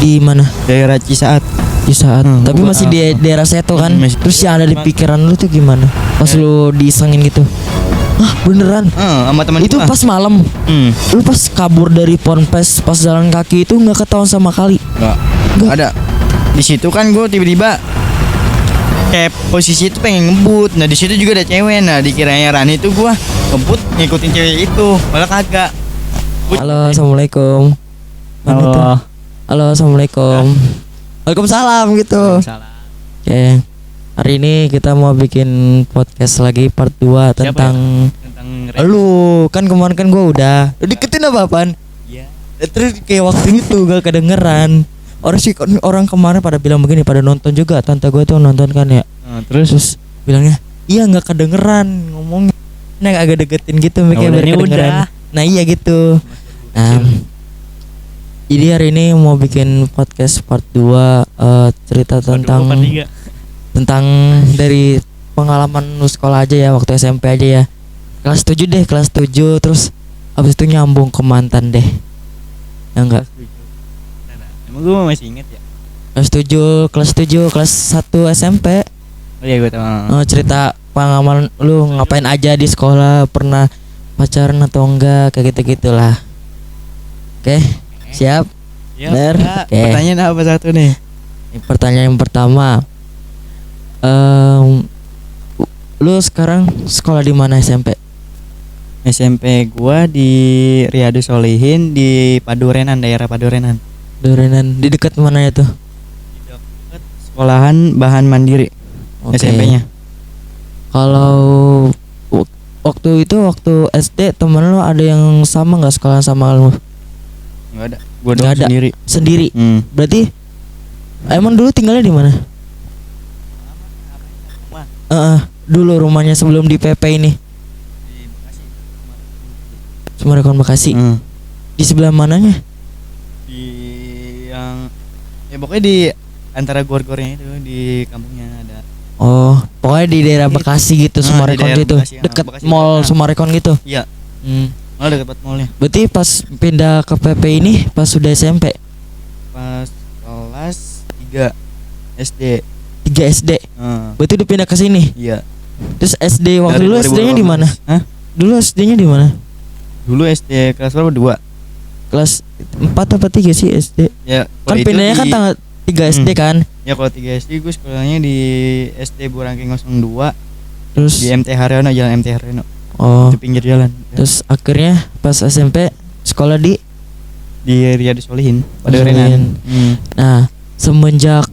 Di mana? Daerah Cisaat. Di saat. Tapi gua, masih di daerah Seto kan. masih- Terus yang ada di pikiran lu tuh gimana? Pas lu diisengin gitu. Ah, beneran. Sama teman Itu gua. pas malam. Lu pas kabur dari Ponpes pas jalan kaki itu nggak ketahuan sama kali. Nggak ada. Di situ kan gue tiba-tiba kayak posisi itu pengen ngebut. Nah di situ juga ada cewek. Nah dikiranya Rani itu gue ngebut ngikutin cewek itu, malah kagak. Halo, assalamualaikum. Mana Halo. tuh? Halo, assalamualaikum. Waalaikumsalam gitu. Salah. Oke. Hari ini kita mau bikin podcast lagi part 2 Siapa tentang Tentang lu. Kan kemarin kan gua udah. Lu deketin apa-apaan? Iya. Terus kayak waktu itu gak kedengeran. Orang kemarin pada bilang begini, pada nonton juga. Tante gue tuh nonton kan ya. Terus bilangnya, iya nggak kedengeran ngomongnya. Nah agak deketin gitu, mikirnya biar udahnya kedengeran. Nah iya gitu. Nah, jadi hari ini mau bikin podcast part 2 cerita tentang dari pengalaman lu sekolah aja ya, waktu SMP aja ya. Kelas 7 deh, kelas 7 terus habis itu nyambung ke mantan deh. Ya enggak? Emang gue masih inget ya. Kelas 7 kelas 1 SMP. Oh iya gue tahu. Cerita pengalaman lu ngapain aja di sekolah, pernah pacaran atau enggak, kayak gitu-gitulah. Oke, siap? Ya, Ber. udah. Oke. Pertanyaan apa satu nih? Pertanyaan yang pertama, lu sekarang sekolah di mana SMP? SMP gua di Riyadus Solihin di Padurenan, daerah Padurenan. Dorenan di dekat mana ya tuh? Di dekat sekolahan bahan mandiri. Oke. SMP-nya. Kalau waktu SD temen lu ada yang sama nggak sekolah sama lu? Enggak ada. Gua Nggak doang ada. sendiri. Sendiri. Berarti emang dulu tinggalnya di mana? Dulu rumahnya sebelum di PP ini. Di Bekasi. Sumarekon Bekasi. Di sebelah mananya? Di yang ya pokoknya di antara gor-gornya itu di kampungnya ada. Oh, pokoknya di daerah Bekasi gitu, Di Sumarekon daerah gitu. Bekasi, Dekat Bekasi mall Bekasi. Sumarekon gitu. Iya. Oh, dekat mallnya. Berarti pas pindah ke PP ini pas sudah SMP, Pas kelas 3 SD. 3 SD. Berarti udah pindah ke sini. Iya. Terus SD waktu Dari dulu SD-nya di mana? 2018. Hah? Dulu SD-nya di mana? Dulu SD kelas berapa? 2. Kelas 4 apa 3 sih SD? Ya, Kan pindahnya kan tanggal 3 SD kan. Ya kalau 3 SD gue sekolahnya di SD Burangking 02 Terus di MT Haryono, jalan MT Haryono. oh, Di pinggir jalan. terus akhirnya pas SMP sekolah di Riyadus Solihin, Solihin. Padurenan. Nah, semenjak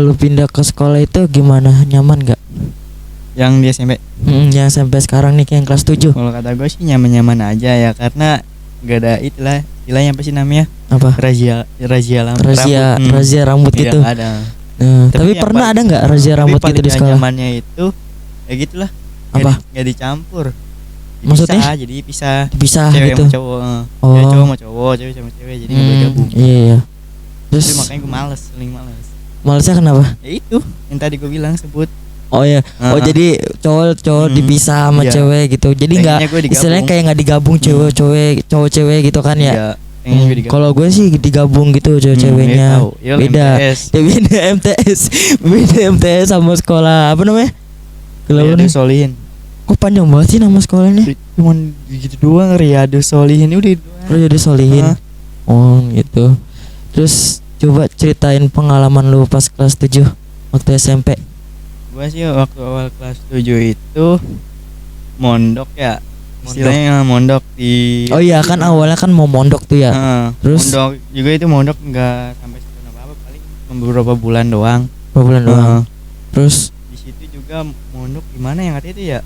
lu pindah ke sekolah itu gimana? Nyaman gak? Yang di SMP. Yang sampai sekarang nih yang kelas 7. Kalau kata gue sih nyaman-nyaman aja ya, karena gak ada itulah istilahnya apa sih namanya? Apa? Razia Razia rambut gitu. Tidak ada. Tapi yang pernah paling- ada nggak razia tapi rambut gitu paling di gak sekolah? nyamannya itu ya gitulah. Apa? Nggak dicampur. Maksudnya? Jadi pisah. Bisa Cewek gitu. sama cowok. Oh. Cewek cowok sama cowok, cewek sama cewek, jadi nggak boleh gabung. Iya, iya. Jadi Terus makanya gue males, paling males. malesnya kenapa? Ya itu yang tadi gue bilang sebut. Oh iya. Oh Heeh. jadi cowok dipisah sama Iya. cewek gitu. Jadi nggak Pengennya gue digabung. istilahnya kayak nggak digabung cowok cewek gitu kan ya. Iya, pengen gue digabung. Kalau gue sih digabung gitu cewek-ceweknya. tahu. Ya, Beda. MTS. Ya, beda MTS. Beda MTS sama sekolah apa namanya? Riyadus Solihin. Kok panjang banget sih nama sekolahnya? Cuman gitu doang, Riyadus Solihin udah doang. Riyadus Solihin. Heeh. Oh gitu. Terus coba ceritain pengalaman lu pas kelas 7 waktu SMP. Gua sih waktu awal kelas 7 itu mondok ya. Istilahnya mondok di. Oh iya kan awalnya kan mau mondok tuh ya. Heeh. Terus? Mondok juga itu mondok nggak sampai setahun apa paling beberapa bulan doang. Berapa bulan doang. Heeh. Terus Di situ juga mondok di mana yang katanya itu ya?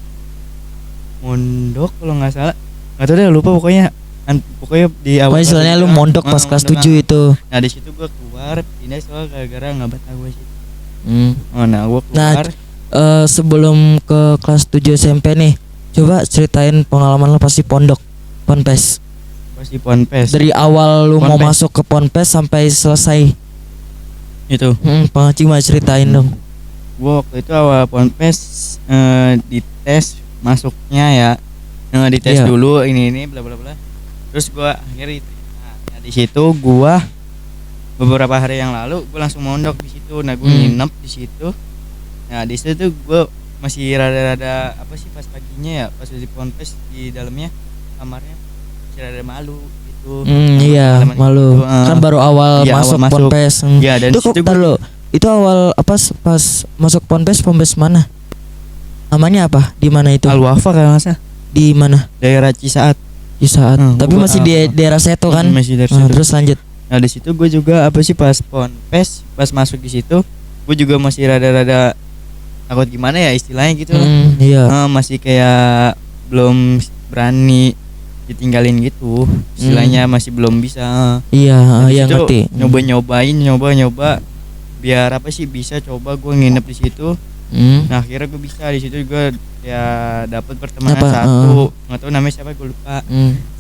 Mondok kalau nggak salah. Nggak tahu deh, lupa pokoknya. Pokoknya di awal. pokoknya istilahnya lu mondok pas kelas 7 itu. Nah di situ gua keluar pindah soal gara-gara nggak betah gua sih. Hmm. Oh nah gua Nah, keluar. sebelum ke kelas 7 SMP nih, coba ceritain pengalaman lu pasti pondok, Ponpes. Pas di Ponpes. Dari awal lu mau Ponpes. masuk ke Ponpes sampai selesai. Itu. Cuma ceritain dong. Gua waktu itu awal Ponpes dites masuknya ya. Dites Iya. dulu ini bla bla bla. Terus gua akhirnya diterima. Nah, di situ gua beberapa hari yang lalu gue langsung mondok di situ. Nah gue nginep di situ. Nah di situ tuh gue masih rada-rada apa sih pas paginya ya, pas di ponpes di dalamnya kamarnya masih rada malu gitu. Iya, malu. Kan baru awal Iya, masuk awal masuk. ponpes. Iya, dan Itu situ kok lo. Itu awal apa pas masuk ponpes mana? Namanya apa? Di mana itu? Al-Wafa kalau nggak salah. Di mana? Daerah Cisaat. Di saat. Tapi gua- masih di daerah Seto kan? Masih dari situ. Terus lanjut. Nah di situ gue juga apa sih pas ponpes, pas masuk di situ gue juga masih rada-rada takut gimana ya istilahnya gitu lah. Iya. Masih kayak belum berani ditinggalin gitu istilahnya, masih belum bisa. Iya, Di iya situ ngerti. nyoba biar apa sih bisa coba gue nginep di situ. Nah akhirnya gue bisa di situ gue ya dapat pertemanan Apa? satu, nggak tahu namanya siapa, gue lupa.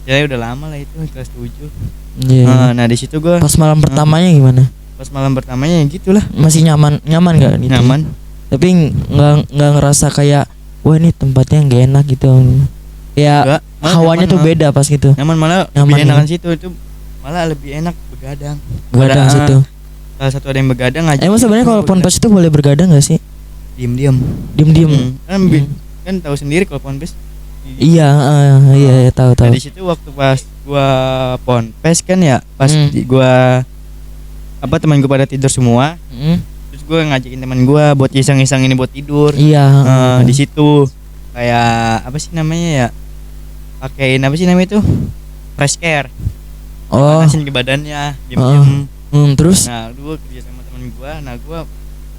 Ya udah lama lah itu kelas 7. Iya. Nah di situ gue Pas malam pertamanya gimana? pas malam pertamanya ya gitulah, Masih nyaman nggak gitu? nyaman. Tapi nggak ngerasa kayak wah ini tempatnya nggak enak gitu. Ya Enggak, malah hawanya nyaman, tuh beda pas gitu. nyaman malah Nyaman lebih enakan ya? situ itu, malah lebih enak begadang. Begadang Pada- situ. Salah satu ada yang begadang aja. Emang sebenarnya kalau ponpes itu boleh begadang nggak sih? diem-diem. Diem. Kan tahu sendiri kalau ponpes. Iya, iya tahu. Nah, di situ waktu pas gua ponpes kan ya, pas gua apa teman gua pada tidur semua, terus gua ngajakin teman gua buat iseng-iseng ini buat tidur. Iya. Di situ kayak apa sih namanya ya? Pakein apa sih namanya itu? Fresh care. Oh. Panasin ke badannya, diem-diem. Terus? Nah, gua kerja sama teman gua. Nah, gua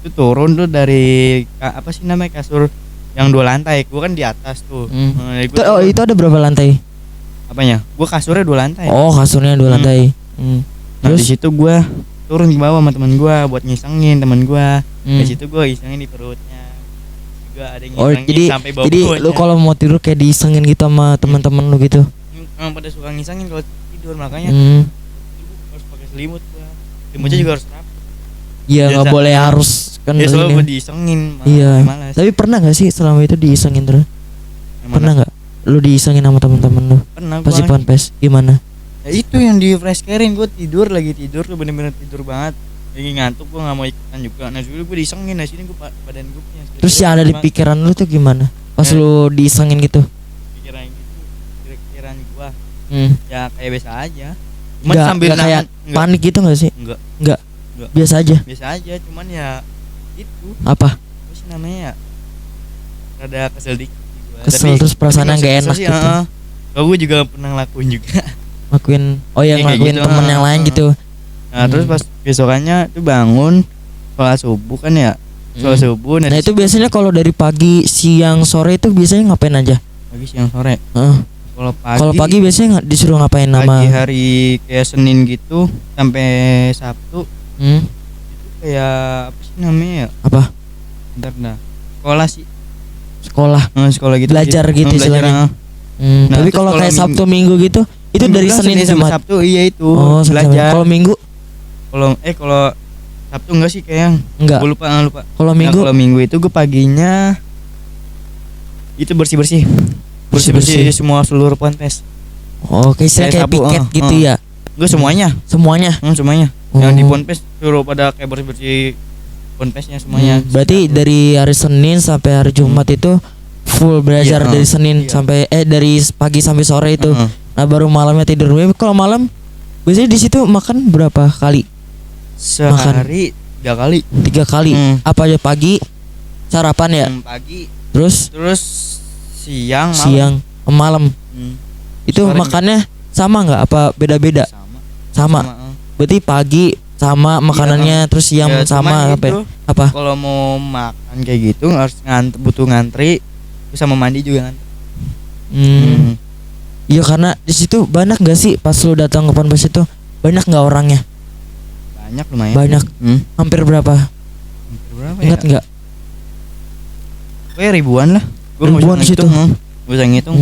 tuh turun tuh dari apa sih namanya kasur yang 2 lantai. Gua kan di atas tuh. Itu ada berapa lantai? Apanya? Gua kasurnya 2 lantai. Oh, kasurnya 2 lantai. Nah, di situ gua turun ke bawah sama teman gua buat ngisengin teman gua. Di situ gua isengin di perutnya. Juga ada yang ngisengin sampai bawah. Jadi lu kalau mau tidur kayak diisengin gitu sama teman-teman lu gitu. Emang pada suka ngisengin kalau tidur, makanya harus pakai selimut gua. Selimutnya juga harus rapi. Iya, nggak boleh harus kan Ya selalu ini. gua diisengin. Iya. Malas. Tapi pernah nggak sih selama itu diisengin terus? Pernah nggak? Lu diisengin sama teman-teman lu? Pernah Pas di gua. ponpes gimana? Ya itu yang di fresh carein, gue lagi tidur tuh bener-bener tidur banget, lagi ngantuk, gue nggak mau ikutan juga. Nah dulu gue disengin, nah sini gue badan gue punya. Terus yang ada di pikiran lu tuh gimana? Pas lu diisengin gitu? Pikiran gitu, pikiran gue ya kayak biasa aja. Cuman Nggak, sambil nggak kayak nahan, panik gitu nggak sih? Nggak. Biasa aja. Biasa aja, cuman ya itu Apa? apa sih namanya ya? Rada kesel dikit. Gua. Kesel, terus perasaannya nggak enak sih, gitu. Kalau gue juga pernah ngelakuin juga. Lakuin, oh yang Kayak ngelakuin gitu, temen yang lain gitu. Nah terus pas besokannya tuh bangun sholat subuh kan ya, sholat subuh. Nah itu biasanya kalau dari pagi, siang, sore itu biasanya ngapain aja? Pagi, siang, sore. Kalau pagi biasanya disuruh ngapain nama? Pagi hari kayak Senin gitu sampai Sabtu. Itu kayak apa sih namanya ya? Apa? Bentar dah. Sekolah sih. Sekolah. Sekolah gitu. Belajar gitu istilahnya. Nah, tapi terus kalau kayak Sabtu Minggu gitu, itu Minggu dari kan Senin sampai Jumat. Sabtu, iya itu. Oh, belajar. Kalau Minggu? Kalau Sabtu enggak sih kayaknya. Enggak. Gue lupa. Kalau Minggu? Kalau Minggu itu gue paginya itu bersih-bersih semua seluruh ponpes. Oh, kayak piket gitu ya. Gue semuanya. Semuanya. Semuanya. Yang di ponpes suruh pada kayak bersih-bersih ponpesnya semuanya. Berarti dari hari Senin sampai hari Jumat itu full belajar dari Senin sampai dari pagi sampai sore itu. Nah, baru malamnya tidur. Kalau malam biasanya di situ makan berapa kali? Sehari 3 kali. 3 kali. Apa aja? Pagi sarapan ya? Pagi. Terus siang, malam. Itu Sore makannya sama nggak? Apa beda-beda? Sama. Berarti pagi sama makanannya, terus siang ya, sama apa? Kalau mau makan kayak gitu harus butuh ngantri, terus sama mandi juga ngantri. Iya, karena di situ banyak nggak sih pas lu datang ke ponpes itu, banyak nggak orangnya? Banyak, lumayan. Banyak. Hampir berapa? Ingat ya? nggak? Kayak ribuan lah. Ribuan di situ. Gue bisa ngitung.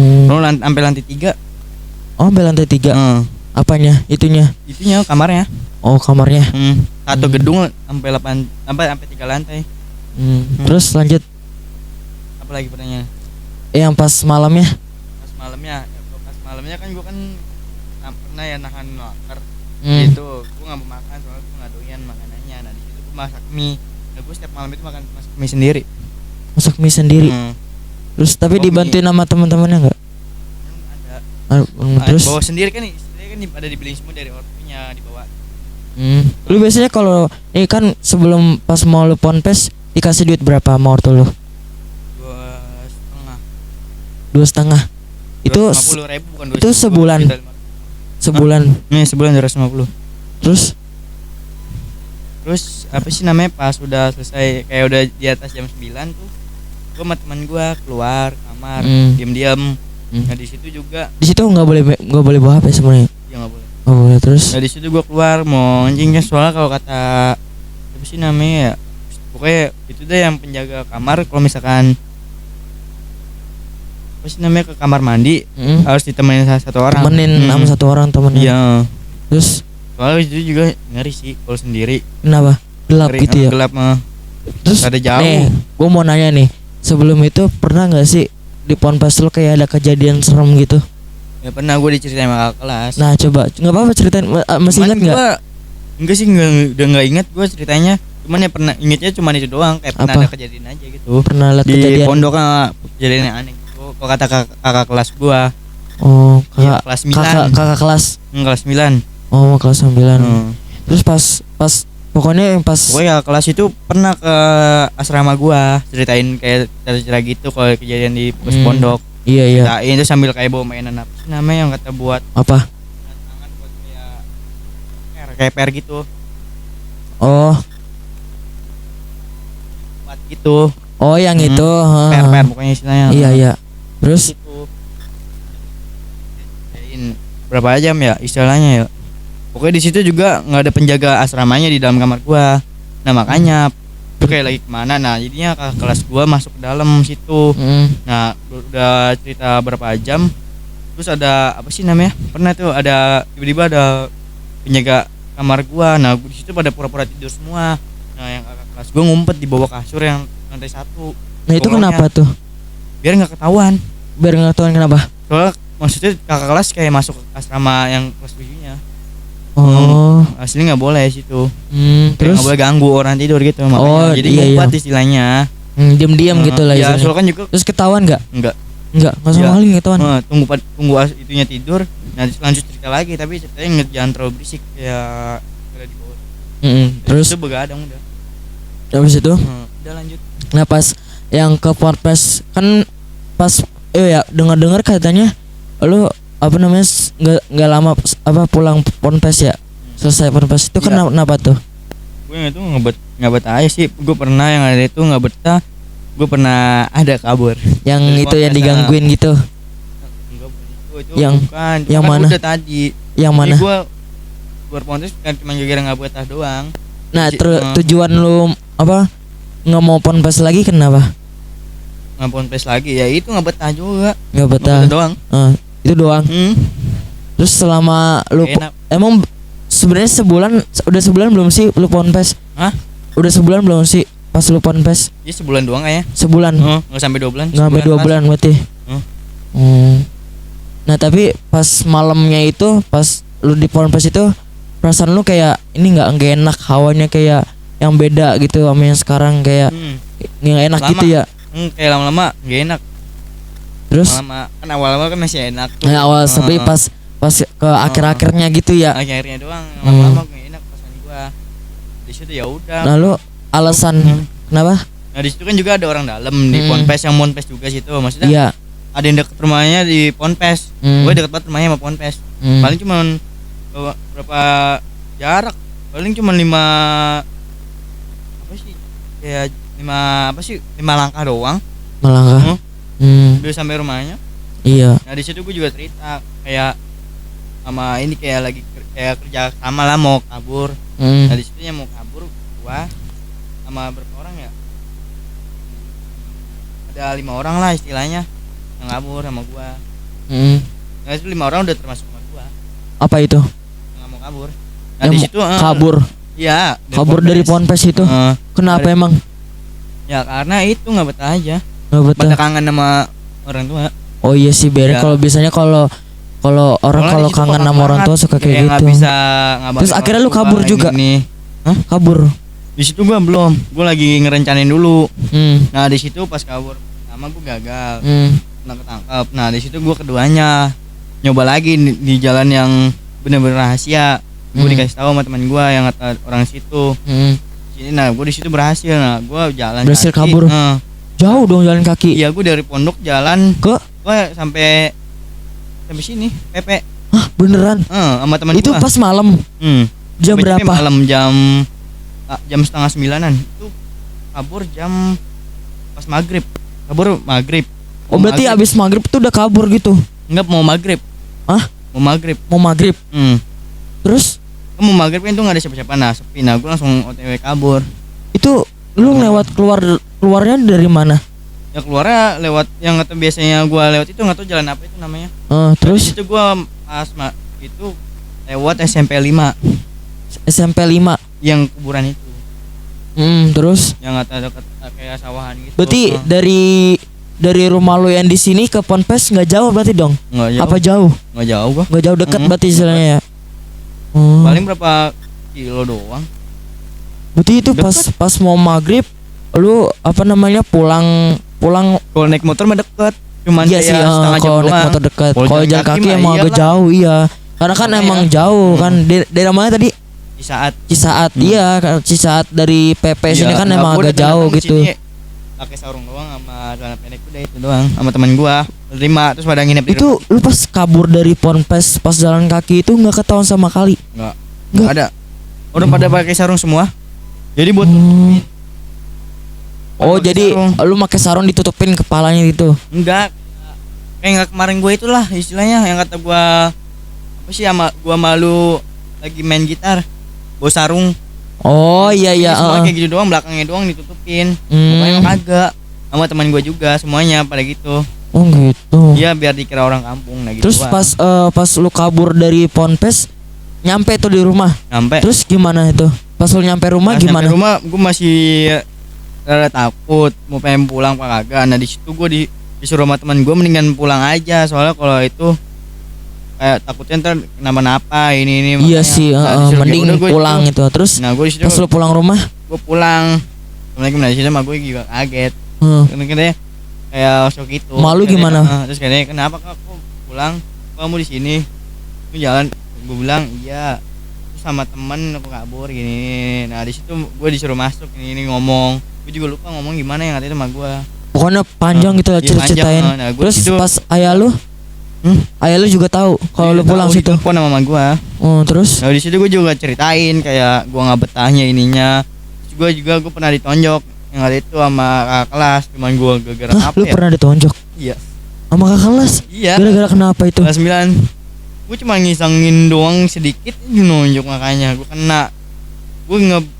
Sampai lantai 3. Oh, sampai lantai 3. Apanya? Itunya kamarnya. Oh, kamarnya. Satu gedung sampai 3 lantai. Terus lanjut. Apa lagi pertanyaan? Yang pas malamnya? Pas malamnya kan gue kan pernah ya nahan lapar. Itu gue nggak mau makan soalnya gue nggak doyan makanannya. Nah di situ gue masak mie. Nah gue setiap malam itu masak mie sendiri. Masak mie sendiri. Terus tapi Oh, dibantuin sama teman-temannya nggak? Ada. Terus Bawa sendiri kan nih, pada dibeliin semua dari ortunya dibawa. lu biasanya kalau ini kan sebelum pas mau lu ponpes dikasih duit berapa sama ortu lu? 2,5. 2,5. Itu 50.000 bukan 2,5. itu sebulan. Sebulan. Nih sebulan 250. Terus Apa sih namanya pas udah selesai kayak udah di atas jam 9 tuh, gue sama teman gue keluar kamar diam-diam. Nah di situ juga di situ nggak boleh bawa HP sebenarnya. ya nggak boleh. Oh boleh. Terus Nah di situ gue keluar mau anjing kan soalnya kalau kata apa sih namanya ya, pokoknya itu deh yang penjaga kamar kalau misalkan apa sih namanya ke kamar mandi harus ditemenin satu orang. temenin sama satu orang temennya. Iya. Terus Soalnya itu juga ngeri sih kalau sendiri. kenapa? Gelap Ngeri, gitu ya. Gelap mah. Terus ada jauh. nih, gue mau nanya nih, sebelum itu pernah nggak sih di ponpes lu kayak ada kejadian serem gitu? Ya pernah gue diceritain sama kakak kelas. Nah coba, nggak apa-apa ceritain, masih ingat nggak? Enggak sih, udah nggak ingat gue ceritanya. Cuman ya pernah ingetnya cuman itu doang, kayak pernah Apa? ada kejadian aja gitu. Pernah lihat Di kejadian? pondok kan kejadian yang aneh gitu. Kalau kata kakak kelas gue. Oh, Iya, kakak kelas 9. kakak kelas. Kelas 9. Oh, kelas 9. Terus pas pokoknya yang pas Pokoknya kelas itu pernah ke asrama gua, ceritain kayak cerita gitu kalau kejadian di pos pondok. Iya iya. Ceritain itu sambil kayak bawa mainan apa sih namanya yang kata buat Apa? tangan buat kayak per gitu. Oh, Buat gitu. oh yang itu. Per pokoknya istilahnya. Iya iya. Terus Gitu. Ceritain berapa jam ya istilahnya ya. Pokoknya di situ juga nggak ada penjaga asramanya di dalam kamar gua. Nah makanya tuh kayak lagi kemana, nah jadinya kakak kelas gua masuk ke dalam situ. Nah udah cerita berapa jam, terus ada apa sih namanya, pernah tuh ada tiba-tiba ada penjaga kamar gua. Nah di situ pada pura-pura tidur semua. Nah yang kakak kelas gua ngumpet di bawah kasur yang lantai 1. nah itu Pokoknya kenapa tuh? biar nggak ketahuan. Biar nggak tahu kenapa? Soalnya maksudnya kakak kelas kayak masuk ke asrama yang kelas 7-nya. Oh. Asli nggak boleh situ. Terus Nggak boleh ganggu orang tidur gitu makanya. Jadi iya, ngumpet iya. istilahnya. Diam-diam gitu lah Ya istilahnya. soalnya kan juga Terus ketahuan nggak? enggak. Nggak sama Iya. sekali nggak ketahuan. Tunggu itunya tidur. Nah lanjut cerita lagi tapi ceritanya jangan terlalu berisik ya ada di bawah. Terus itu begadang udah. habis itu? Udah lanjut. Nah pas yang ke ponpes kan pas ya dengar-dengar katanya lu apa namanya nggak lama apa pulang ponpes ya, selesai ponpes itu Iya. kenapa tuh? Gue itu ngebet aja sih. Gue pernah yang ada itu nggak betah. Gue pernah ada kabur. Yang Dari itu yang ponpes, digangguin gitu? Enggak itu Yang- bukan. Itu yang kan mana? udah tadi. Yang mana? Gue keluar ponpes kan cuma gara-gara nggak betah doang. Nah Jadi, tujuan lu apa nggak mau ponpes lagi kenapa? nggak ponpes lagi ya itu nggak betah juga. Nggak betah. doang. Itu doang. Terus selama lu Enak. emang sebenarnya udah sebulan belum sih lu ponpes? Hah? Udah sebulan belum sih pas lu ponpes? Ya sebulan doang kayaknya. Sebulan. Nggak sampai 2 bulan. Nggak sampai 2 pas. bulan berarti. Nah tapi pas malamnya itu pas lu di ponpes itu perasaan lu kayak ini nggak enak, hawanya kayak yang beda gitu sama yang sekarang kayak nggak enak Lama. gitu ya. Kayak lama-lama nggak enak. Terus Lama kan awal-awal kan masih enak tuh. nah, awal tapi pas ke akhir-akhirnya gitu ya. akhirnya doang lama-lama nggak enak perasaan gua. Di situ ya udah. Lalu alasan kenapa? Nah di situ kan juga ada orang dalam di ponpes yang ponpes juga situ. Maksudnya Iya. ada yang deket rumahnya di ponpes. Gue deket banget rumahnya sama ponpes. Paling cuma berapa jarak? Paling cuma 5 apa sih? Kayak 5 langkah doang. Melangkah. Udah sampai rumahnya. Iya. Nah di situ gue juga cerita kayak sama ini kayak lagi kayak kerja sama lah mau kabur. Nah di situ mau kabur gua sama berapa orang ya? Ada 5 orang lah istilahnya yang kabur sama gua. Nah itu 5 orang udah termasuk sama gua Apa itu? yang nggak mau kabur. Nah Yang di situ kabur. Iya. Kabur dari ponpes itu. Kenapa emang? Ya karena itu nggak betah aja. Nggak betah. Pada kangen sama orang tua. Oh iya sih, Ya. kalau biasanya kalau Kalau orang Soalnya kalau di situ kangen kotor sama orang banget, tua suka kayak nggak gitu. bisa ngabarin Terus akhirnya orang lu tua, kabur juga? ini. Kabur. Di situ gua belum, gua lagi ngerencanain dulu. Hmm. Nah di situ pas kabur pertama gua gagal, Hmm. kena ketangkap. Nah di situ gua keduanya nyoba lagi di jalan yang bener-bener rahasia. Gua dikasih tahu sama teman gua yang kata orang situ. Hmm. Sini, nah gua di situ berhasil. Nah gua jalan Berhasil kaki. kabur? Jauh dong jalan kaki. Iya gua dari pondok jalan Ke? gua sampai sini Pepe. Hah, beneran? Sama teman Itu gua. pas malam. Jam Sampai berapa? malam jam setengah 9-an. Itu kabur jam pas maghrib. Kabur maghrib. Oh berarti abis maghrib tuh udah kabur gitu? Enggak, mau maghrib. Hah? Mau maghrib. Mau maghrib? Terus? Mau maghrib kan tuh nggak ada siapa-siapa. Nah sepi. Nah gue langsung OTW kabur. Itu lu lewat keluarnya dari mana? Ya keluarnya lewat yang kata biasanya gue lewat itu, nggak tahu jalan apa itu namanya. Terus? Itu gue pas itu lewat SMP 5 SMP 5. yang kuburan itu. Terus? Yang kata dekat kayak sawahan gitu. Berarti dari rumah lu yang di sini ke Ponpes nggak jauh berarti dong? Nggak jauh. Apa jauh? Nggak jauh gua. Nggak jauh, dekat berarti istilahnya ya. Paling berapa kilo doang. Berarti itu pas mau maghrib lu apa namanya pulang Kalau naik motor mah deket. Cuman iya sih, setengah jam kalau naik doang. motor dekat. Kalau Kalau jalan jalan kaki kaki mah emang agak iyalah. jauh, iya. Karena kan Makanya emang ya. jauh kan. Daerah mana tadi? Di saat Cisaat. Iya, Cisaat dari PP sini kan emang agak jauh gitu. Pakai sarung doang sama celana pendek udah itu doang sama teman gua. 5 terus pada nginep di Itu lu pas kabur dari Ponpes pas jalan kaki itu nggak ketahuan sama kali? Enggak ada. Orang pada pakai sarung semua. Jadi buat Oh pakai jadi sarung. lu pakai sarung ditutupin kepalanya gitu? Enggak. Kayak kemarin gua itulah istilahnya yang kata gua apa sih sama gua malu lagi main gitar. Bawa sarung. Oh iya iya. Semua kayak gitu doang, belakangnya doang ditutupin. Pokoknya kagak. Sama teman gua juga semuanya pada gitu. Oh gitu. Iya biar dikira orang kampung nah gitu. Terus pas lu kabur dari Ponpes nyampe tuh di rumah. Nyampe. Terus gimana itu? Pas lu nyampe rumah gimana? Sampai rumah gua masih rada takut mau pengen pulang apa kagak. Nah di situ gua disuruh sama teman gua mendingan pulang aja soalnya kalau itu kayak takutnya ntar kenapa-napa ini Iya makanya. sih, Disuruh, mending ya udah gua pulang itu. gitu. Terus Nah gua di situ pas lu pulang rumah, gua pulang. Assalamualaikum, nah di situ mah gua juga kaget. Katanya kayak shock gitu. Malu Katanya, gimana? Terus katanya kenapa kak kok pulang? Kok kamu di sini? Lu jalan? Gua bilang iya. Terus sama temen aku kabur gini. Nah di situ gua disuruh masuk ini ngomong. Gua juga lupa ngomong gimana yang katanya sama gua. pokoknya panjang gitu lah Iya, ceritain. panjang. Nah, gua Terus situ- pas ayah lu juga tahu kalau lu pulang situ. Telepon sama mama gua. Terus? Nah di situ gua juga ceritain kayak gua nggak betahnya ininya. Terus gua pernah ditonjok yang ada itu sama kakak kelas. Cuman gua gara-gara Hah, apa lu ya? pernah ditonjok Iya. sama kakak kelas? Iya. Gara-gara kenapa itu? Kelas 9. Gue cuma ngisengin doang sedikit nonjok makanya gue kena. Gue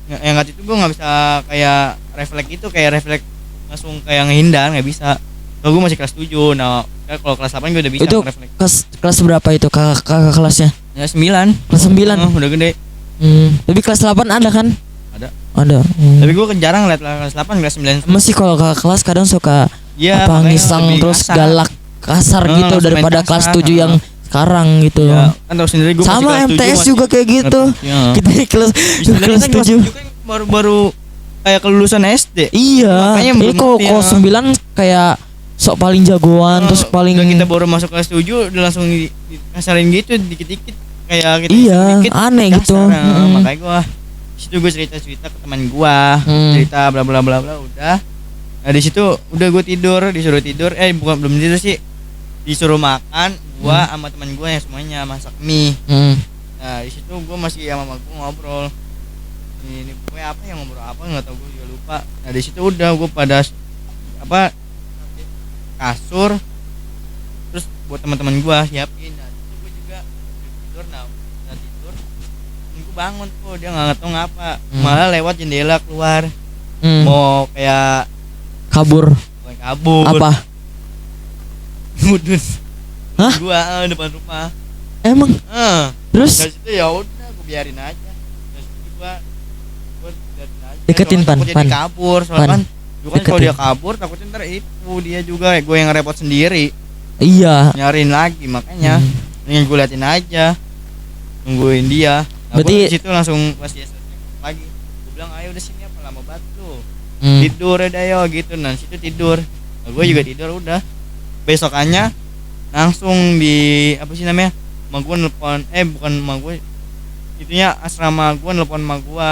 yang kata itu gue nggak bisa kayak refleks itu kayak refleks langsung kayak ngehindar nggak bisa. Kalau gue masih kelas 7. Nah kalau kelas 8 gue udah bisa Itu refleks. kelas berapa itu kakak kelasnya? Ya 9. Kelas 9. Udah gede. Tapi kelas 8 ada kan? Ada. Tapi gue jarang liat kelas 8 kelas 9. Masih kalau kakak kelas kadang suka Iya, apa makanya ngisang lebih terus kasar. galak kasar gitu langsung daripada main kelas kasar. 7 yang sekarang gitu. Ya, kan tahu sendiri gue Sama MTS juga kayak gitu. Ya. Kita di kelas Kelas 7. 7 kan baru kayak kelulusan SD. Iya. Makanya Ini belum kalau ngerti ya. 9 kayak sok paling jagoan terus paling udah kita baru masuk kelas 7 udah langsung dikasarin gitu dikit-dikit kayak kita Iya, dikit aneh gitu. Makanya gua situ gue cerita ke teman gua, cerita bla bla bla bla udah. Nah di situ udah gue disuruh tidur, bukan belum tidur sih. Disuruh makan gua sama teman gua yang semuanya masak mie. Nah di situ gua masih sama mama gua ngobrol. Ini gue apa yang ngobrol apa nggak tahu, gue juga lupa. Nah di situ udah gue pada apa kasur terus buat teman-teman gua siapin. Nah itu gue juga tidur. Nah udah tidur gue bangun tuh dia nggak tahu ngapa, malah lewat jendela keluar mau kayak kabur. bukan kabur Apa? mudun. Hah? Gua depan rumah. Emang? Terus Dari situ ya udah gue biarin aja. Dari situ gua biarin aja. Deketin, Pan, Takut Pan. jadi kabur soalnya Pan. kan. Gua kan kalau Deketin. dia kabur takutnya ntar itu dia juga gue yang repot sendiri iya. nyariin lagi makanya. Ini gue liatin aja, nungguin dia. Nah, Berarti- gua di situ langsung pas dia selesai pagi, gue bilang ayo udah sini apa lama banget tuh. Tidur udah yo gitu, nah situ tidur. Nah, gue juga tidur udah. Besokannya langsung di apa sih namanya? Mak gue nelpon, bukan mak gue, itunya asrama gue nelpon mak gue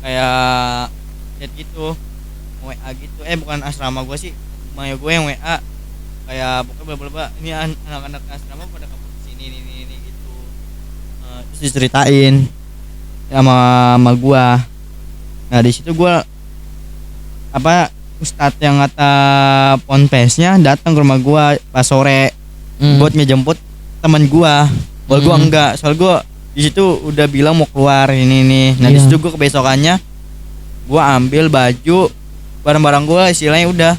kayak chat gitu, WA gitu. Bukan asrama gue sih, mak gue yang WA kayak pokoknya bla ini anak-anak asrama pada kamu sini ini gitu. Terus diceritain sama gua. Nah di situ gua apa ustadz yang kata ponpesnya datang ke rumah gua pas sore buat ngejemput teman gua. Gua enggak, soal gua di situ udah bilang mau keluar ini. Nah di Iya. situ gua kebesokannya gua ambil baju barang-barang gua istilahnya udah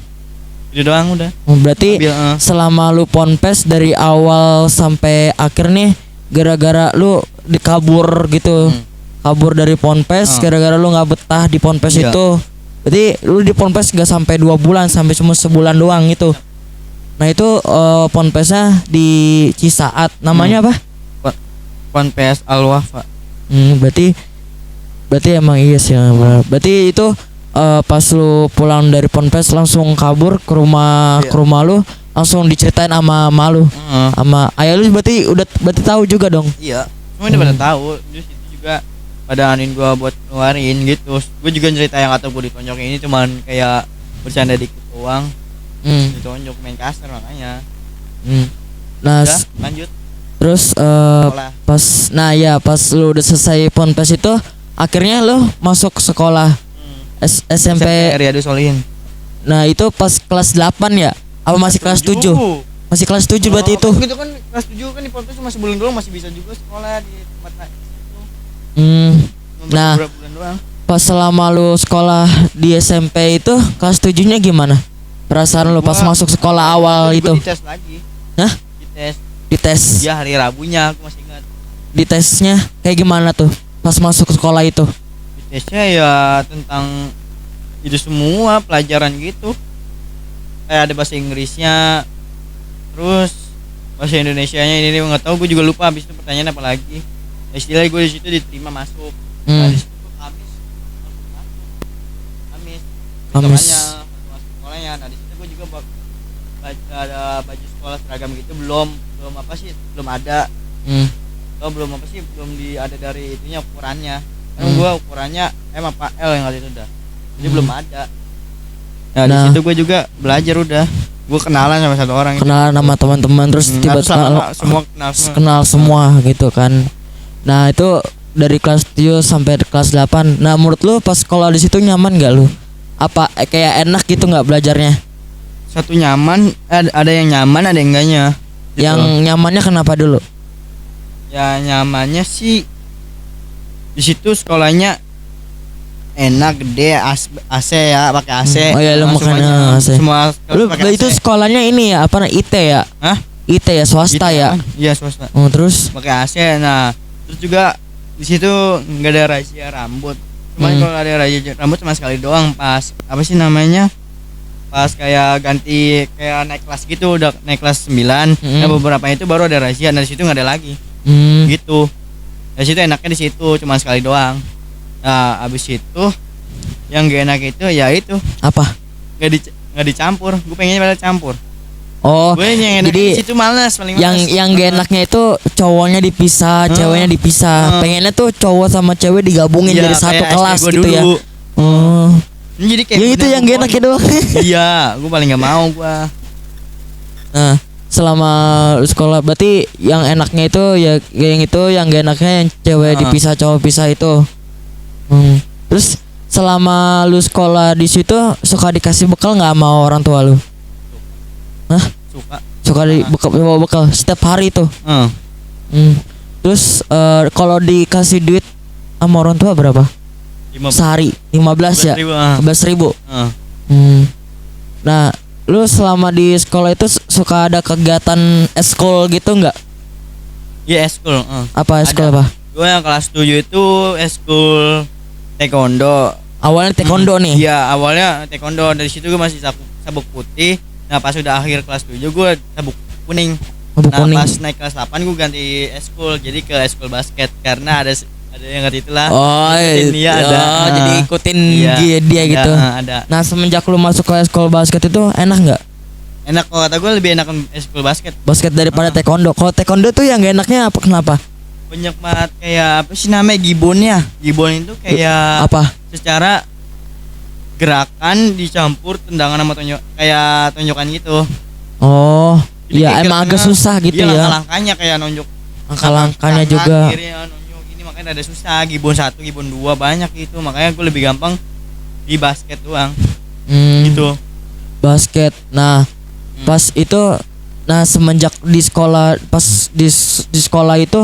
itu doang udah. Berarti Ambil, selama lu ponpes dari awal sampai akhir nih gara-gara lu dikabur gitu. Kabur dari ponpes gara-gara lu nggak betah di ponpes Iya. itu. Berarti lu di ponpes gak sampai 2 bulan, sampai cuma sebulan doang gitu. Nah itu ponpesnya di Cisaat, namanya apa? Ponpes Al-Wafa. Berarti emang iya sih yang benar. Berarti itu pas lu pulang dari ponpes langsung kabur ke rumah lu, langsung diceritain sama malu sama ayah lu. Berarti tahu juga dong. Iya, semua udah pada tahu. Terus itu juga pada anin gua buat ngeluarin gitu. Gue juga cerita yang kata gue ditonjok ini cuman kayak bercanda dikit doang. Ditonjok main kasar makanya. Nah Udah, lanjut. terus Sekolah. pas lu udah selesai ponpes itu akhirnya lu masuk sekolah SMP. Riyadus Solihin. Nah itu pas kelas 8 ya? Apa masih kelas 7? Masih kelas 7 berarti itu. Gitu kan kelas 7 kan di Ponpes cuma sebulan doang masih bisa juga sekolah di tempat itu. Nah, Beberapa bulan doang. pas selama lu sekolah di SMP itu kelas 7-nya gimana? Perasaan lu pas masuk sekolah awal itu? Dites lagi. Hah? Dites. Dites. Dia hari Rabunya aku masih ingat. Ditesnya kayak gimana tuh pas masuk sekolah itu? Tesnya ya tentang itu semua pelajaran gitu, kayak ada bahasa Inggrisnya, terus bahasa Indonesianya ini nggak tahu, gue juga lupa. Habis itu pertanyaan apa lagi, istilahnya gue di situ diterima masuk. Nah, di situ gue Kamis besokannya masuk sekolahnya. Nah di situ gue juga ada baju sekolah seragam gitu, belum ada. Belum ada dari itunya ukurannya. Kan gua ukurannya M apa L yang kali itu udah. Jadi belum ada. Nah, di situ gua juga belajar udah. Gua kenalan sama satu orang. Kenalan sama teman-teman terus tiba-tiba semua kenal semua gitu kan. Nah, itu dari kelas 7 sampai kelas 8. Nah, menurut lu pas sekolah di situ nyaman gak lu? Apa kayak enak gitu nggak belajarnya? Satu nyaman, ada yang nyaman, ada yang enggaknya. Gitu. Yang nyamannya kenapa dulu? Ya nyamannya sih di situ sekolahnya enak, gede, AC ya, pakai AC. Oh iya, lu makanya AC. Semua Lu pakai itu AC. sekolahnya ini ya, apa IT ya? Hah? IT ya, swasta Gitu ya? kan? Iya, swasta. Terus Pakai AC. Nah, terus juga di situ nggak ada rahasia rambut. Cuman kalau ada rahasia rambut cuma sekali doang pas apa sih namanya? Pas kayak ganti kayak naik kelas gitu, udah naik kelas 9. Nah, beberapa itu baru ada rahasia. Nah, di situ nggak ada lagi. Gitu. Di situ enaknya di situ cuma sekali doang. Nah, abis itu yang gak enak itu ya itu apa? nggak dicampur. Gue pengennya pada campur. Oh, Gue yang enak jadi di situ males, paling males. yang gak enaknya itu cowoknya dipisah, ceweknya dipisah. Pengennya tuh cowok sama cewek digabungin Iya, jadi satu kayak kelas SD gua gitu ya. dulu. Jadi kayak Ya itu yang gak enaknya doang. Iya, gue paling nggak mau gua. Nah, selama lu sekolah berarti yang enaknya itu ya yang itu, yang gak enaknya yang cewek dipisah cowok pisah itu. Terus selama lu sekolah di situ suka dikasih bekal nggak sama orang tua lu? Hah? Suka bawa bekal setiap hari tuh. Terus kalau dikasih duit sama orang tua berapa? Sehari 15 ya? 15.000. Nah, lu selama di sekolah itu suka ada kegiatan eskul gitu nggak? Iya, eskul. Apa eskul apa? Gue yang kelas 7 itu eskul taekwondo. Awalnya taekwondo nih. Iya, awalnya taekwondo. Dari situ gue masih sabuk putih. Nah, pas udah akhir kelas 7 gue sabuk kuning. Mabuk Nah kuning. pas naik kelas 8 gue ganti eskul, jadi ke eskul basket karena ada yang ngerti itulah. Oh, Ikutin dia ada. jadi ikutin Iya, dia ada, gitu. Ada. Nah, semenjak lu masuk ke sekolah basket itu enak nggak? Enak, kalau kata gue lebih enak eskul basket. Basket daripada taekwondo. Kalau taekwondo tuh yang gak enaknya apa? Kenapa? Banyak banget kayak apa sih namanya gibonnya. Gibon itu kayak Apa? secara gerakan dicampur tendangan sama kayak tonjokan gitu. Oh, Jadi iya kayak emang agak gerakannya- susah gitu iya, ya. langkah-langkahnya kayak nonjok Langkah-langkahnya kanan, juga. kiri, nonjok gini, makanya ada susah. Gibon 1, gibon 2 banyak itu. Makanya gue lebih gampang di basket doang gitu. Basket. Nah, pas itu semenjak di sekolah, pas di sekolah itu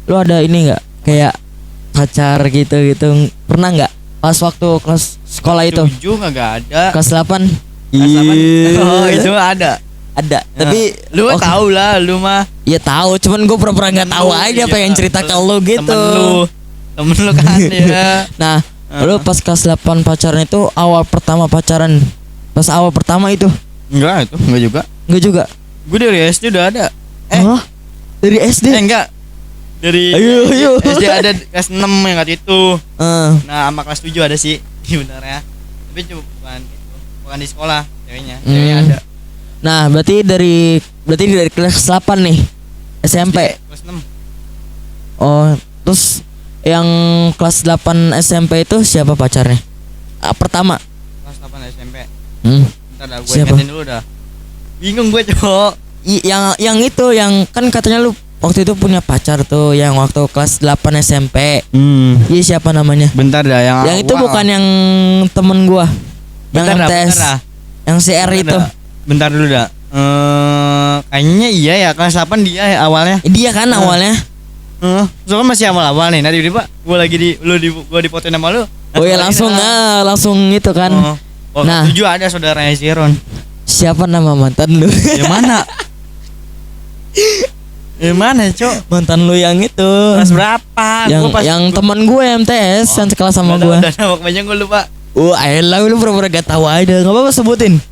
lu ada ini nggak kayak pacar gitu pernah nggak pas waktu kelas sekolah itu? 7 kagak ada. Kelas 8. Kelas 8. Iya. Oh, itu ada. Ada. Nah, Tapi lu oh, tahu lah, lu mah ya tahu, cuman gue pura-pura nggak tahu Lu, aja, iya, pengen cerita ke lu gitu. Temen lu kan ya. Nah, lu pas kelas 8 pacaran itu awal pertama pacaran. Pas awal pertama itu Enggak juga. enggak juga. Gue dari SD udah ada. Hah? Dari SD? Enggak. Dari Ayo. SD ada kelas 6 yang waktu itu. Eh, Nah, sama kelas 7 ada sih sebenarnya. Tapi cuma bukan di sekolah ceweknya. Ceweknya ada. Nah, berarti dari kelas 8 nih. SMP. Kelas 6. Oh, terus yang kelas 8 SMP itu siapa pacarnya? Pertama. Kelas 8 SMP. Bentar dah, gue Siapa? ingetin dulu dah. Bingung gue, Cok. Yang itu yang kan katanya lu waktu itu punya pacar tuh yang waktu kelas 8 SMP. Iya, siapa namanya? Bentar dah, Yang itu bukan yang temen gua. Yang MTS. Yang CR itu. Bentar dulu dah. Kayaknya iya ya, kelas 8 dia ya awalnya. Dia kan awalnya. Soalnya masih awal-awal nih. Nanti tiba gue lagi gue dipotoin sama lu. Oh ya langsung itu kan. Nah, 7 ada saudaranya Ziron. Siapa nama mantan lu? Yang mana? Yang mana, Cok? Mantan lu yang itu. Kelas berapa? Yang teman gue MTS yang sekelas sama gue. Udah namanya gue lupa. Ayolah lu pura-pura gak tahu aja. Enggak apa-apa sebutin.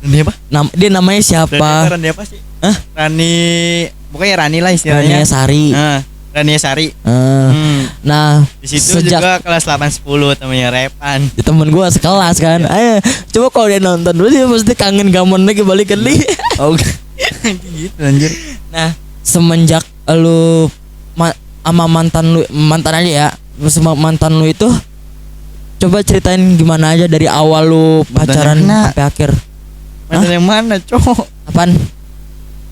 Dia apa? Dia namanya siapa? Rani apa sih? Hah? Rani, pokoknya Rani lah istilahnya. Rani Sari. Rani Sari. Nah, Di situ juga kelas 8 10 temennya Repan. Temen gue sekelas kan. Ayo, coba kalau dia nonton dulu dia pasti kangen gamon lagi balik lagi. Oh, gitu anjir. Nah, semenjak lu sama mantan aja ya, sama mantan lu itu, coba ceritain gimana aja dari awal lu pacaran sampai akhir. Mantan yang mana, Cok? Apaan?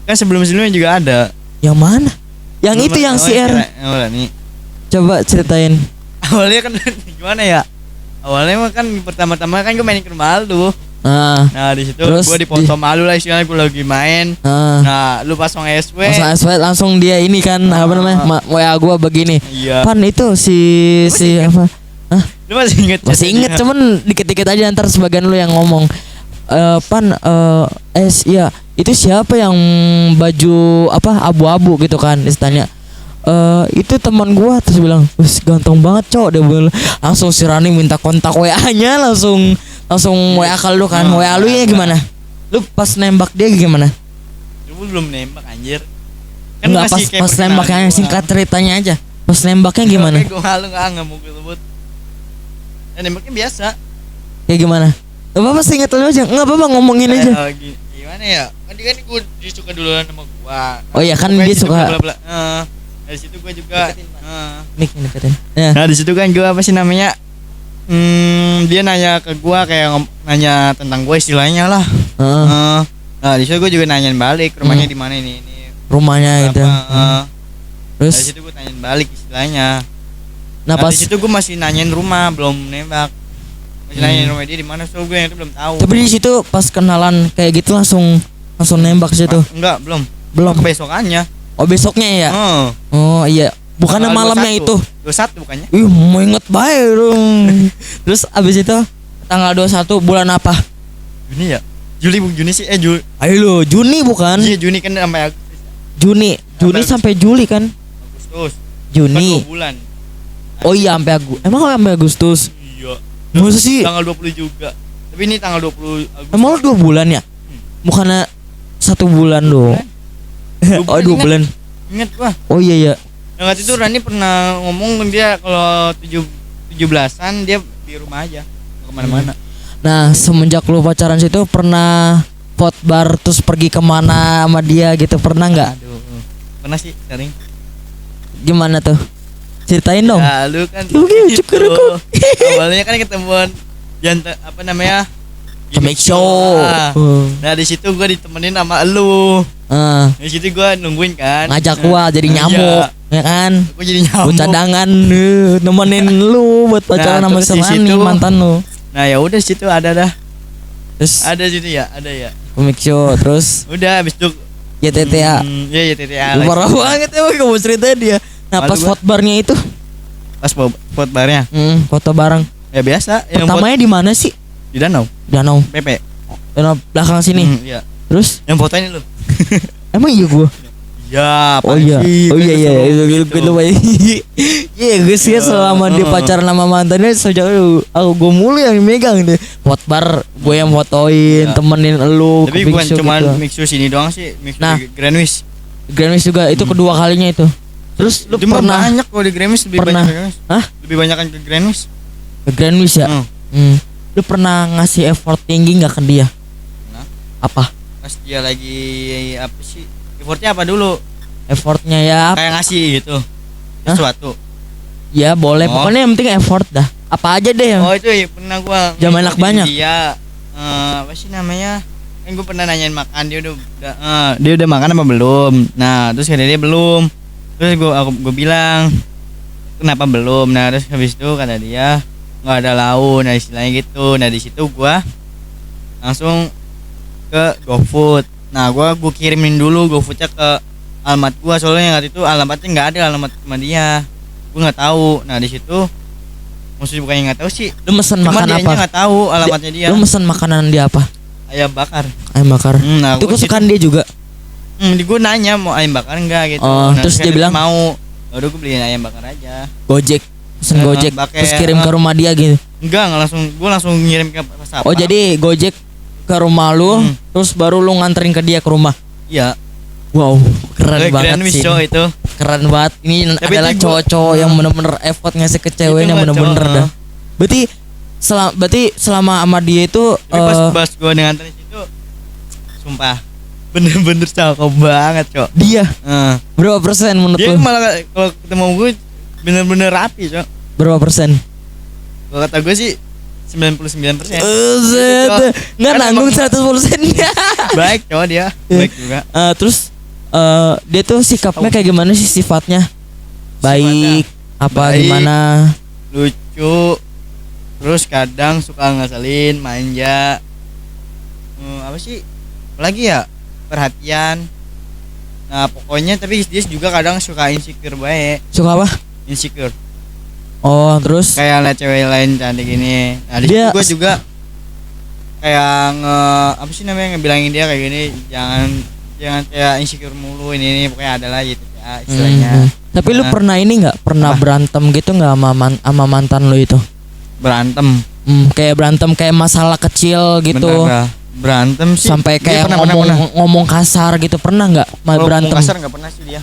Kan sebelum-sebelumnya juga ada. Yang mana? Yang itu yang CR. Nih. Coba ceritain. Awalnya kan gimana ya? Awalnya mah kan pertama-tama kan gue main ke rumah lu. Nah di situ gue dipoto malu lah istilahnya, gue lagi main. Nah lu pasang SW. Langsung dia ini kan apa namanya? WA gua begini. Iya. Pan itu si apa? Hah? Lu masih inget? Masih inget, cuman dikit-dikit aja ntar sebagian lu yang ngomong. Pan iya itu siapa yang baju apa abu-abu gitu kan istilahnya. Itu teman gua, terus bilang, "Wih, ganteng banget, Cok." Dia bilang, langsung si Rani minta kontak WA-nya, langsung WA ke lu kan. WA lu ya gimana? Lu pas nembak dia gimana? Lu belum nembak anjir. Enggak, pas nembaknya singkat ceritanya aja. Pas nembaknya gimana? Gue malu enggak mau gue sebut. Nembaknya biasa. Kayak gimana? Gak apa-apa, inget lu aja. Enggak apa-apa, ngomongin aja. Gimana ya? Kan dia kan gue disuka duluan sama gua. Oh iya kan dia suka. Dari situ gua juga. Mik deketin. Nah di situ kan gua apa sih namanya? Dia nanya ke gua kayak nanya tentang gua istilahnya lah. Nah di situ gua juga nanyain balik rumahnya di mana ini rumahnya itu. Terus dari situ gua tanyain balik istilahnya. Nah pas di situ gua masih nanyain rumah, belum nembak. Masih nanyain rumah dia di mana, so gue yang itu belum tahu. Tapi di situ pas kenalan kayak gitu langsung nembak situ. Enggak, belum. Besokannya. Oh, besoknya ya? Oh iya. Bukannya malamnya 21. itu. 21 bukannya? Mau inget baik dong. Terus abis itu tanggal 21 bulan apa? Juni ya? Juni sih, Juli. Ayo lo, Juni bukan? Iya, Juni kan sampai Agustus. Juni sampai Juli kan? Agustus. Juni. 2 bulan. Oh iya sampai Agustus. Emang sampai Agustus? Iya. Masa sih? Tanggal 20 juga. Tapi ini tanggal 20 Agustus. Emang lu 2 bulan ya? Bukannya 1 bulan loh. Oh 2 bulan. Ingat gua. Oh iya iya. Yang waktu itu Rani pernah ngomong dia kalau 17-an dia di rumah aja, nggak kemana-mana. Nah semenjak lu pacaran situ pernah pot bar terus pergi kemana sama dia gitu, pernah nggak? Aduh, pernah sih sering. Gimana tuh? Ceritain dong. Ya lu kan Oke, cukup aku. awalnya kan ketemuan apa namanya Gimmick show. Nah di situ gua ditemenin sama lu. Di situ gua nungguin kan. Ngajak gua jadi nyamuk, ya kan? Gua jadi nyamuk. Gua cadangan nemenin lu buat pacaran sama terus di Serani situ- mantan lu. Nah ya udah situ ada dah. Terus Ada situ ya, ada ya. Gimmick show terus Udah habis itu YTTA. ya TTA. Lu parah banget emang kamu ceritain dia. Nah Malu pas gua. foto barnya itu, Pas buat barnya. foto bareng. Ya biasa, yang Pertamanya di mana sih? di danau, Danau. PP. Danau belakang sini. Iya. Terus Yang foto ini lu. emang iya gua. Ya, Oh iya. Oh iya iya itu gue lupa. Iya gue sih selama dia pacaran sama mantannya sejak aku gue mulu yang megang deh. Pot bar gue yang fotoin, Iya. temenin elu. Tapi ke bukan Big Show cuma gitu. mixu sini doang sih, mixu Nah. di Grandwish. Grammys juga itu kedua kalinya itu. Terus lu Itu mah pernah banyak kok di Grandwish, lebih pernah- banyak ke Grandwish. Hah? Lebih banyak kan ke Grandwish. ke Grammys ya? Lu pernah ngasih effort tinggi nggak ke dia? Pernah. Apa? Pas dia lagi apa sih? Effortnya apa dulu? Effortnya ya? Kayak ngasih gitu. Hah? Sesuatu. Ya boleh. Oh. Pokoknya yang penting effort dah. Apa aja deh yang. Oh itu ya pernah gua Zaman anak ngikutin banyak. Dia apa sih namanya? Kan gua pernah nanyain makan dia udah dia udah makan apa belum? Nah, terus kata dia belum. Terus gua bilang kenapa belum? Nah, terus habis itu kata dia nggak ada lauk. Nah, istilahnya gitu. Nah, di situ gua langsung ke GoFood. Nah, gua kirimin dulu GoFoodnya ke alamat gua, soalnya waktu itu alamatnya nggak ada alamat sama dia. Gua nggak tahu. Nah, di situ maksudnya bukannya nggak tahu sih. Lu mesen Cuma makan dianya apa? nggak tahu alamatnya dia. Lu mesen makanan dia apa? Ayam bakar. Ayam bakar. Nah, Itu gua kesukaan dia juga. di gua nanya mau ayam bakar enggak gitu. Oh, Nah, terus dia bilang? mau. Udah gua beliin ayam bakar aja. Gojek. Pesen Gojek pakai, terus kirim ke rumah dia gitu. Enggak langsung gua langsung ngirim ke Sapam. Oh, jadi Gojek ke rumah lu Hmm. terus baru lu nganterin ke dia ke rumah. iya. Wow, keren Grand banget Wish sih. Show itu. Keren banget. Ini Tapi adalah itu gua- cowok-cowok yang bener-bener effort ngasih ke ceweknya mah bener-bener cowok, dah. Berarti selama sama dia itu Tapi pas gua nganterin situ sumpah bener-bener cakep banget, Cok. dia berapa persen menurut Dia lu? malah kalau ketemu gue bener-bener rapi, Cok. Berapa persen? Kalau kata gue sih 99%. Set, nggak Kan nanggung emang- 100%-nya. Baik, Cok dia. Baik juga. Terus dia tuh sikapnya kayak gimana sih sifatnya? Baik, apa Baik. gimana? Lucu. Terus kadang suka ngasalin, manja. Apa sih? Apalagi ya? Perhatian. Nah, pokoknya tapi dia juga kadang suka insecure baik. Suka apa? Insecure. Oh, terus Kayak liat cewek lain cantik ini. Nah, di Dia- situ gue juga kayak apa sih namanya ngebilangin dia kayak gini, jangan kayak insecure mulu ini pokoknya adalah gitu ya istilahnya. Tapi lu Nah. pernah ini nggak? Pernah Apa? berantem gitu nggak sama mantan lu itu? Berantem. Kayak berantem kayak masalah kecil gitu. Bentar, berantem sih. Sampai Dia kayak pernah. ngomong kasar gitu, pernah nggak? Kalau Berantem. ngomong kasar nggak pernah sih dia.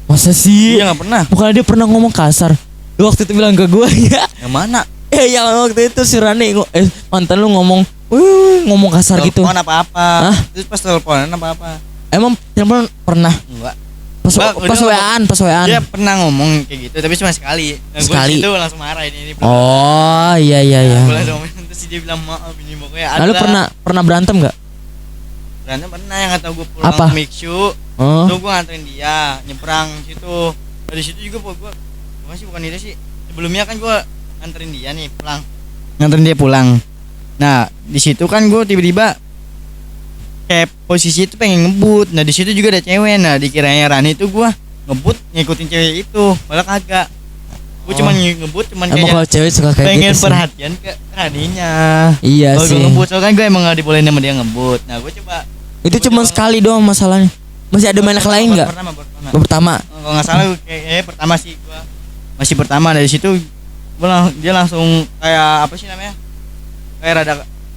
Masa sih? Dia nggak pernah. Bukannya dia pernah ngomong kasar. Lu waktu itu bilang ke gua ya. Yang mana? Yang waktu itu si Rani mantan lu ngomong, ngomong kasar gitu. Telepon apa-apa. Hah? Terus pas teleponan apa-apa. Emang telepon pernah? Enggak. Pas Bang, pas udah WA-an, pas WA-an. Dia pernah ngomong kayak gitu tapi cuma sekali. Nah, Sekali. Gue langsung marah ini. Oh, iya iya iya. Gue langsung ngomong, terus dia bilang maaf ini pokoknya. Lalu adalah- pernah berantem nggak? Berantem pernah yang kata gue pulang Apa? ke Mixu. Oh. Tuh gue nganterin dia nyebrang situ. Dari situ juga bukan itu sih. Sebelumnya kan gue nganterin dia nih pulang. Nganterin dia pulang. Nah di situ kan gue tiba-tiba kayak posisi itu pengen ngebut. Nah di situ juga ada cewek. Nah dikiranya Rani itu gue ngebut ngikutin cewek itu, malah kagak. Gue cuman ngebut, cuman Emang kalau kayak cewek suka kayak pengen gitu sih. perhatian ke Raninya. Iya Kalau sih. gue ngebut, soalnya kan gue emang gak dibolehin sama dia ngebut. Nah gue coba. Itu Gua cuma coba sekali doang masalahnya. Masih ada banyak lain nggak? Pertama. Pertama. Kalau nggak salah kayak pertama sih gua masih pertama. Dari situ dia langsung kayak apa sih namanya, kayak rada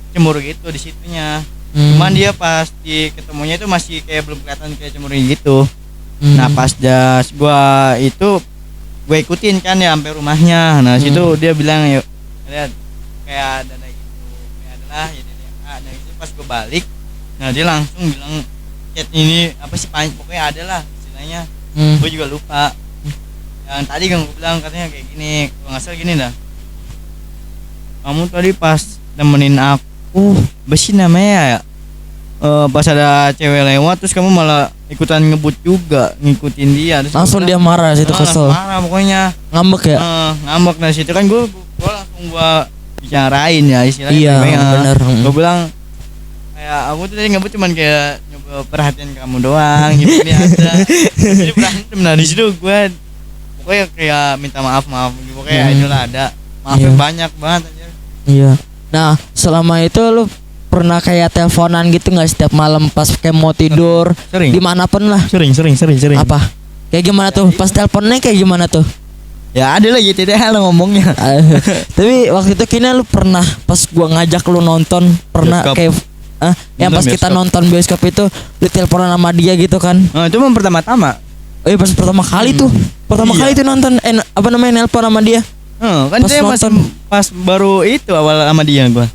cemburu gitu di situnya. Cuman dia pas di ketemunya itu masih kayak belum kelihatan kayak cemburunya gitu. Nah pas das gua itu gue ikutin kan ya sampai rumahnya. Nah situ dia bilang yuk lihat kayak ada gitu, kayak adalah ya DDA. Nah itu pas gue balik, nah dia langsung bilang chat ini apa sih pokoknya ada lah istilahnya. Gue juga lupa. Yang tadi kan gue bilang katanya kayak gini, kalau nggak salah gini dah. Kamu tadi pas nemenin aku, besi namanya ya. Pas ada cewek lewat terus kamu malah ikutan ngebut juga ngikutin dia terus langsung dia marah situ kesel marah pokoknya ngambek ya ngambek. Nah situ kan gue langsung bicarain ya istilahnya iya benar gue bilang kayak aku tuh tadi ngebut cuman kayak nyoba perhatian kamu doang gitu dia ada jadi berantem. Nah di situ gue pokoknya kayak minta maaf gitu pokoknya inilah ada maafnya banyak banget aja. Iya. Nah selama itu lu pernah kayak teleponan gitu nggak setiap malam pas kayak mau tidur sering dimanapun lah sering apa kayak gimana tuh pas teleponnya kayak gimana tuh ya ada lah gitu deh lo ngomongnya. Tapi waktu itu kayaknya lu pernah pas gua ngajak lu nonton pernah bioskop. Kayak yang pas kita nonton bioskop itu lu teleponan sama dia gitu kan. Itu mah pertama-tama pas pertama kali tuh kali tuh nonton apa namanya nelpon sama dia kan pas dia pas baru itu awal sama dia gua.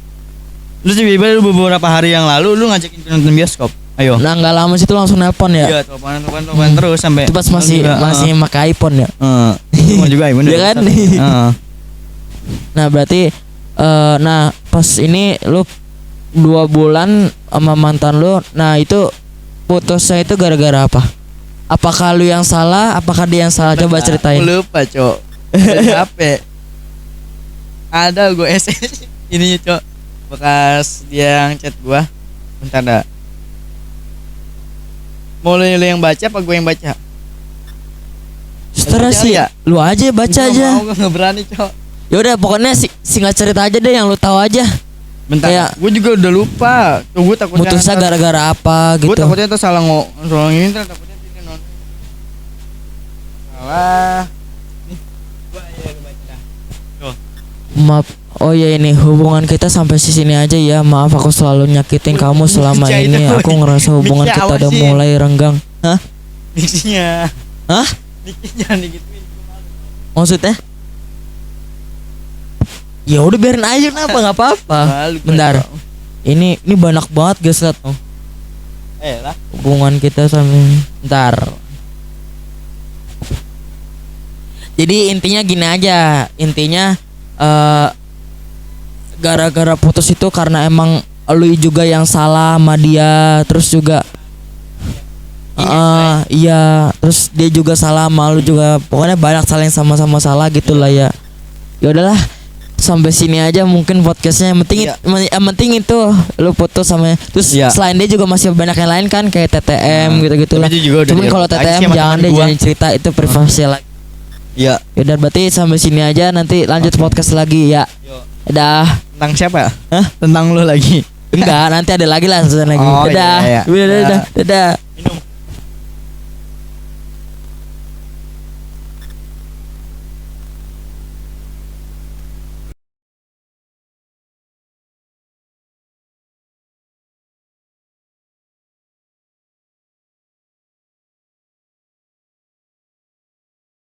Lu tiba-tiba beberapa hari yang lalu lu ngajakin nonton bioskop. Ayo. Nah enggak lama situ langsung nelpon ya. Iya, telepon terus sampai itu pas masih pakai iPhone ya. Mau juga iPhone. Iya kan? Nah, berarti nah pas ini lu 2 bulan sama mantan lu. Nah, itu putusnya itu gara-gara apa? Apakah lu yang salah? Apakah dia yang salah? Coba ceritain. Aku lupa, Cok. Capek. Ada gue SS ini, Cok. Bekas dia yang chat gua. Bentar dah. Mau lu yang baca apa gue yang baca? Setara sih ya. Lu aja baca aja. Mau enggak berani, Cok. Ya udah pokoknya singkat cerita aja deh yang lu tahu aja. Bentar. Kayak gue juga udah lupa. Tuh gue takutnya putusnya gara-gara apa gitu. Gue takutnya tuh salah ngomong ini takutnya dia nonton. Salah. Nih. Gua ya baca dah. Tuh. Maaf. Oh ya ini hubungan kita sampai sini aja ya. Maaf aku selalu nyakitin kamu selama ini. Aku ngerasa hubungan kita udah mulai renggang. Hah? Diksinya. Hah? Diksinya jangan digituin. Maksudnya? Ya udah biarin aja kenapa nggak apa-apa. Bentar. Ini banyak banget guys lihat tuh. Lah. Hubungan kita sampai bentar. Jadi intinya gini aja. Intinya gara-gara putus itu karena emang lu juga yang salah sama dia, terus juga iya, terus dia juga salah sama lu juga. Pokoknya banyak saling sama-sama salah gitu lah ya. Ya udahlah, sampai sini aja mungkin podcastnya. Yang penting itu lu putus sama terus selain dia juga masih banyak yang lain kan kayak TTM gitu-gitu lah. Cuman kalau TTM jangan deh jangan cerita itu privasi lagi. Iya. Udah berarti sampai sini aja, nanti lanjut podcast lagi ya. Udah. Tentang siapa? Hah? Tentang lu lagi. Enggak, nanti ada lagi lah lagi. Oh, dadah. Iya. Dadah.